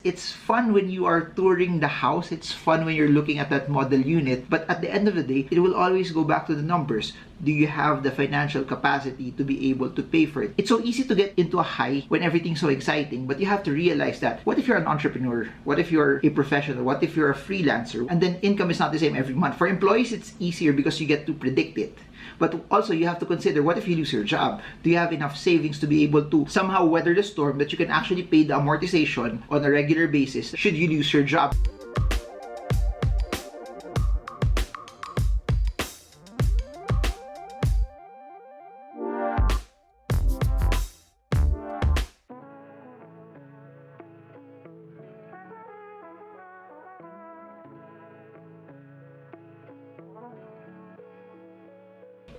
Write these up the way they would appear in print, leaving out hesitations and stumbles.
It's fun when you are touring the house, it's fun when you're looking at that model unit, but at the end of the day, it will always go back to the numbers. Do you have the financial capacity to be able to pay for it? It's so easy to get into a high when everything's so exciting, but you have to realize that what if you're an entrepreneur? What if you're a professional? What if you're a freelancer? And then income is not the same every month. For employees, it's easier because you get to predict it. But also, you have to consider, what if you lose your job? Do you have enough savings to be able to somehow weather the storm that you can actually pay the amortization on a regular basis should you lose your job?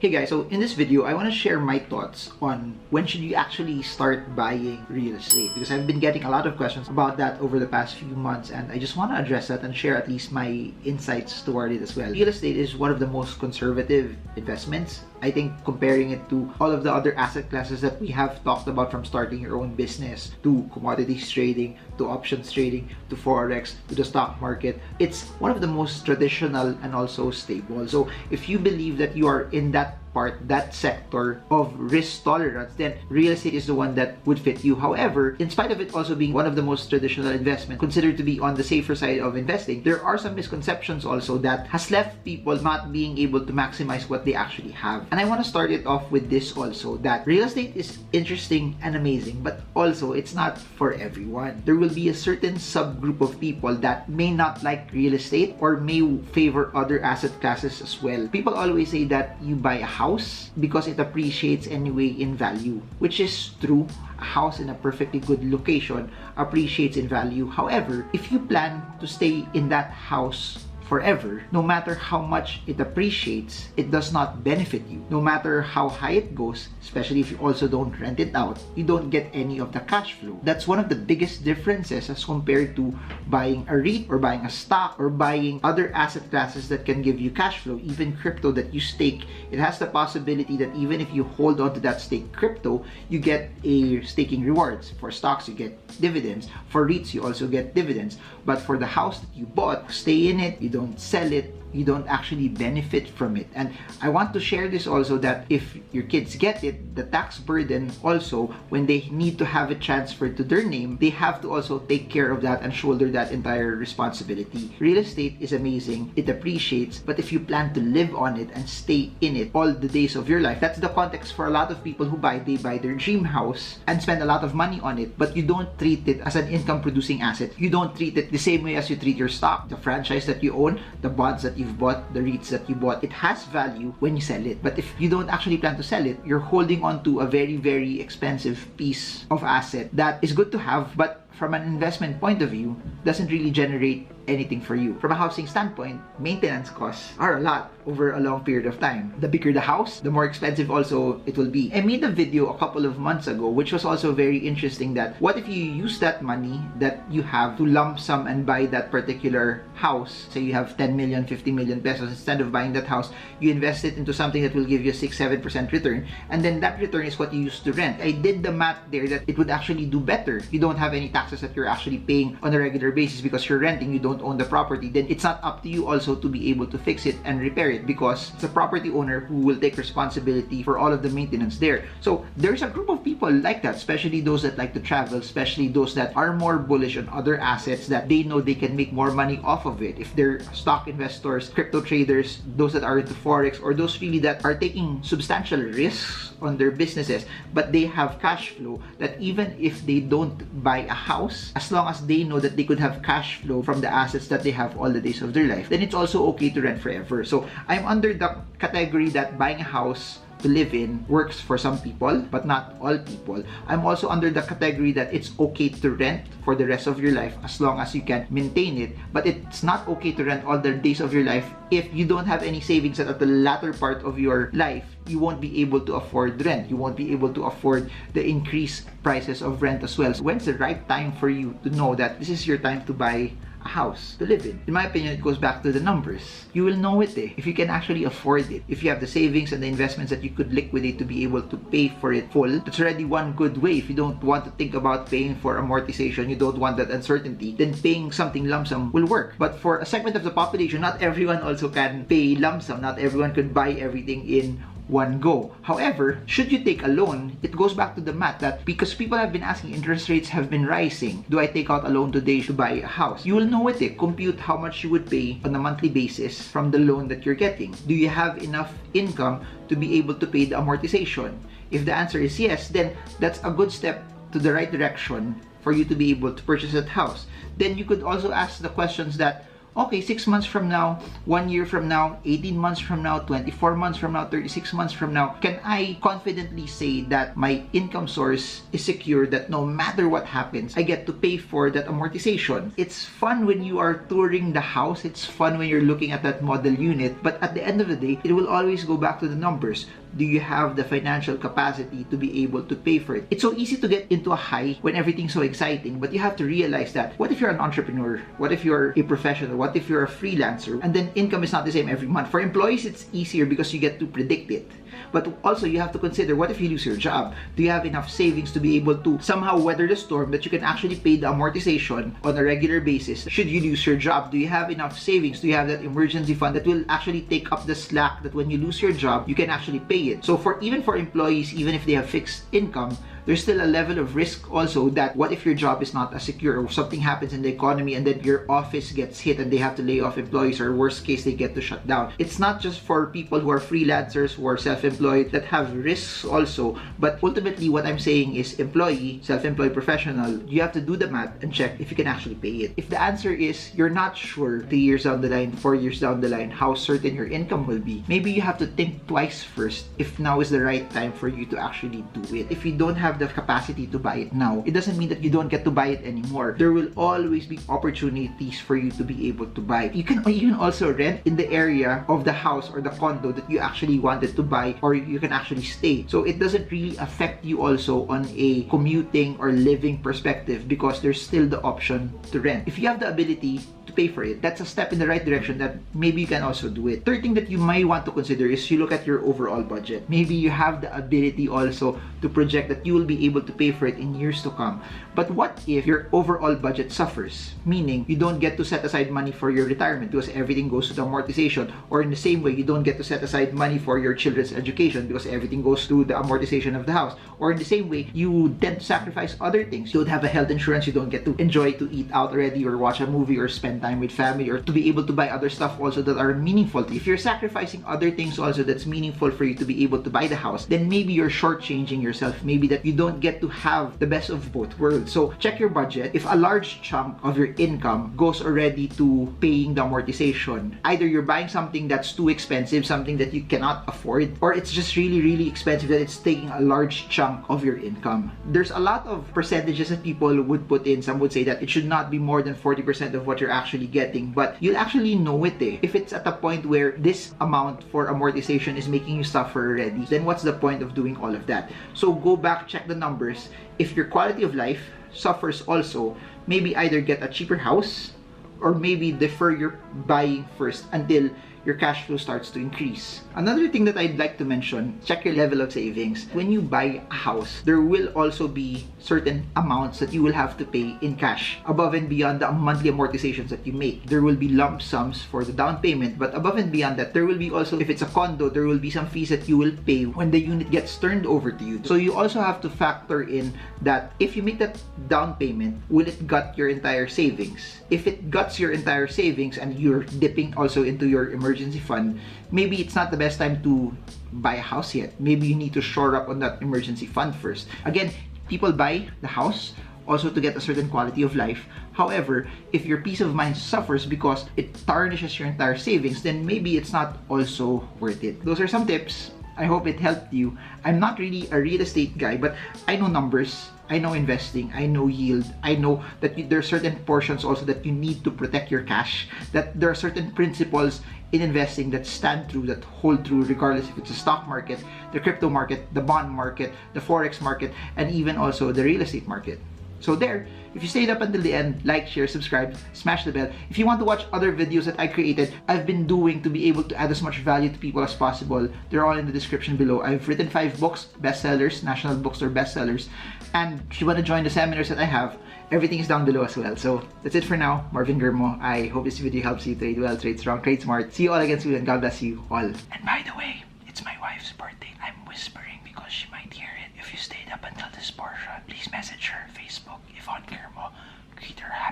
Hey guys, so in this video, I want to share my thoughts on when should you actually start buying real estate, because I've been getting a lot of questions about that over the past few months, and I just want to address that and share at least my insights toward it as well. Real estate is one of the most conservative investments. I think comparing it to all of the other asset classes that we have talked about, from starting your own business to commodities trading to options trading to forex to the stock market, it's one of the most traditional and also stable. So if you believe that you are in that part, that sector of risk tolerance, then real estate is the one that would fit you. However, in spite of it also being one of the most traditional investments, considered to be on the safer side of investing, there are some misconceptions also that has left people not being able to maximize what they actually have. And I want to start it off with this also, that real estate is interesting and amazing, but also it's not for everyone. There will be a certain subgroup of people that may not like real estate or may favor other asset classes as well. People always say that you buy a house because it appreciates anyway in value, which is true. A house in a perfectly good location appreciates in value. However, if you plan to stay in that house forever, no matter how much it appreciates, it does not benefit you. No matter how high it goes, especially if you also don't rent it out, you don't get any of the cash flow. That's one of the biggest differences as compared to buying a REIT or buying a stock or buying other asset classes that can give you cash flow. Even crypto that you stake, it has the possibility that even if you hold on to that stake crypto, you get a staking rewards. For stocks, you get dividends. For REITs, you also get dividends. But for the house that you bought, stay in it, you don't sell it, you don't actually benefit from it. And I want to share this also, that if your kids get it, the tax burden also, when they need to have it transferred to their name, they have to also take care of that and shoulder that entire responsibility. Real estate is amazing, it appreciates, but if you plan to live on it and stay in it all the days of your life, that's the context for a lot of people who they buy their dream house and spend a lot of money on it, but you don't treat it as an income producing asset. You don't treat it the same way as you treat your stock, the franchise that you own, the bonds that you've bought, the REITs that you bought. It has value when you sell it. But if you don't actually plan to sell it, you're holding on to a very, very expensive piece of asset that is good to have, but from an investment point of view, doesn't really generate anything for you. From a housing standpoint, maintenance costs are a lot over a long period of time. The bigger the house, the more expensive also it will be. I made a video a couple of months ago, which was also very interesting, that what if you use that money that you have to lump sum and buy that particular house? Say you have 10 million, 50 million pesos. Instead of buying that house, you invest it into something that will give you a 6-7% return, and then that return is what you use to rent. I did the math there that it would actually do better. You don't have any taxes that you're actually paying on a regular basis because you're renting, you don't own the property. Then it's not up to you also to be able to fix it and repair it, because it's a property owner who will take responsibility for all of the maintenance there. So there's a group of people like that, especially those that like to travel, especially those that are more bullish on other assets that they know they can make more money off of it. If they're stock investors, crypto traders, those that are into forex, or those really that are taking substantial risks on their businesses, but they have cash flow, that even if they don't buy a house, as long as they know that they could have cash flow from the assets that they have all the days of their life, then it's also okay to rent forever. So I'm under the category that buying a house to live in works for some people, but not all people. I'm also under the category that it's okay to rent for the rest of your life as long as you can maintain it, but it's not okay to rent all the days of your life if you don't have any savings, that at the latter part of your life you won't be able to afford rent. You won't be able to afford the increased prices of rent as well. So when's the right time for you to know that this is your time to buy a house to live in. In my opinion, it goes back to the numbers. You will know it if you can actually afford it. If you have the savings and the investments that you could liquidate to be able to pay for it full, that's already one good way. If you don't want to think about paying for amortization, you don't want that uncertainty, then paying something lump sum will work. But for a segment of the population, not everyone also can pay lump sum. Not everyone could buy everything in one go. However, should you take a loan, it goes back to the math that because people have been asking, interest rates have been rising. Do I take out a loan today to buy a house? You will know it. Compute how much you would pay on a monthly basis from the loan that you're getting. Do you have enough income to be able to pay the amortization? If the answer is yes, then that's a good step to the right direction for you to be able to purchase that house. Then you could also ask the questions that, okay, 6 months from now, 1 year from now, 18 months from now, 24 months from now, 36 months from now, can I confidently say that my income source is secure, that no matter what happens, I get to pay for that amortization? It's fun when you are touring the house. It's fun when you're looking at that model unit. But at the end of the day, it will always go back to the numbers. Do you have the financial capacity to be able to pay for it? It's so easy to get into a high when everything's so exciting, but you have to realize that what if you're an entrepreneur? What if you're a professional? What if you're a freelancer? And then income is not the same every month. For employees, it's easier because you get to predict it. But also, you have to consider, what if you lose your job? Do you have enough savings to be able to somehow weather the storm that you can actually pay the amortization on a regular basis should you lose your job? Do you have enough savings? Do you have that emergency fund that will actually take up the slack that when you lose your job, you can actually pay it? So even for employees, even if they have fixed income, there's still a level of risk also that what if your job is not as secure or something happens in the economy and then your office gets hit and they have to lay off employees, or worst case, they get to shut down. It's not just for people who are freelancers, who are self-employed, that have risks also. But ultimately, what I'm saying is employee, self-employed professional, you have to do the math and check if you can actually pay it. If the answer is you're not sure 3 years down the line, 4 years down the line, how certain your income will be, maybe you have to think twice first if now is the right time for you to actually do it. If you don't have the capacity to buy it now, it doesn't mean that you don't get to buy it anymore. There will always be opportunities for you to be able to buy. You can also rent in the area of the house or the condo that you actually wanted to buy, or you can actually stay. So it doesn't really affect you also on a commuting or living perspective because there's still the option to rent. If you have the ability to pay for it, that's a step in the right direction that maybe you can also do it. Third thing that you might want to consider is you look at your overall budget. Maybe you have the ability also to project that you will be able to pay for it in years to come. But what if your overall budget suffers? Meaning, you don't get to set aside money for your retirement because everything goes to the amortization. Or in the same way, you don't get to set aside money for your children's education because everything goes to the amortization of the house. Or in the same way, you tend to sacrifice other things. You don't have a health insurance, you don't get to enjoy to eat out already or watch a movie or spend time with family or to be able to buy other stuff also that are meaningful. If you're sacrificing other things also that's meaningful for you to be able to buy the house, then maybe you're shortchanging yourself. Maybe that you don't get to have the best of both worlds. So check your budget. If a large chunk of your income goes already to paying the amortization, either you're buying something that's too expensive, something that you cannot afford, or it's just really, really expensive that it's taking a large chunk of your income. There's a lot of percentages that people would put in. Some would say that it should not be more than 40% of what you're actually getting, but you'll actually know it if it's at a point where this amount for amortization is making you suffer already, then what's the point of doing all of that? So go back, check the numbers. If your quality of life suffers also, maybe either get a cheaper house or maybe defer your buying first until your cash flow starts to increase. Another thing that I'd like to mention, check your level of savings. When you buy a house, there will also be certain amounts that you will have to pay in cash above and beyond the monthly amortizations that you make. There will be lump sums for the down payment, but above and beyond that, there will be also, if it's a condo, there will be some fees that you will pay when the unit gets turned over to you. So you also have to factor in that if you make that down payment, will it gut your entire savings? If it guts your entire savings and you're dipping also into your emergency fund, maybe it's not the best time to buy a house yet. Maybe you need to shore up on that emergency fund first. Again, people buy the house also to get a certain quality of life. However, if your peace of mind suffers because it tarnishes your entire savings, then maybe it's not also worth it. Those are some tips. I hope it helped you. I'm not really a real estate guy, but I know numbers. I know investing, I know yield, I know that there are certain portions also that you need to protect your cash, that there are certain principles in investing that stand true, that hold true regardless if it's the stock market, the crypto market, the bond market, the forex market, and even also the real estate market. So there, if you stayed up until the end, like, share, subscribe, smash the bell. If you want to watch other videos that I created, I've been doing to be able to add as much value to people as possible, they're all in the description below. I've written 5 books, bestsellers, national bookstore bestsellers. And if you want to join the seminars that I have, everything is down below as well. So that's it for now. Marvin Germo. I hope this video helps you trade well, trade strong, trade smart. See you all again soon, and God bless you all. And by the way, it's my wife's birthday. I'm whispering because she might hear it. If you stayed up until this portion, please message her Facebook, Yvonne Germo. Greet her happy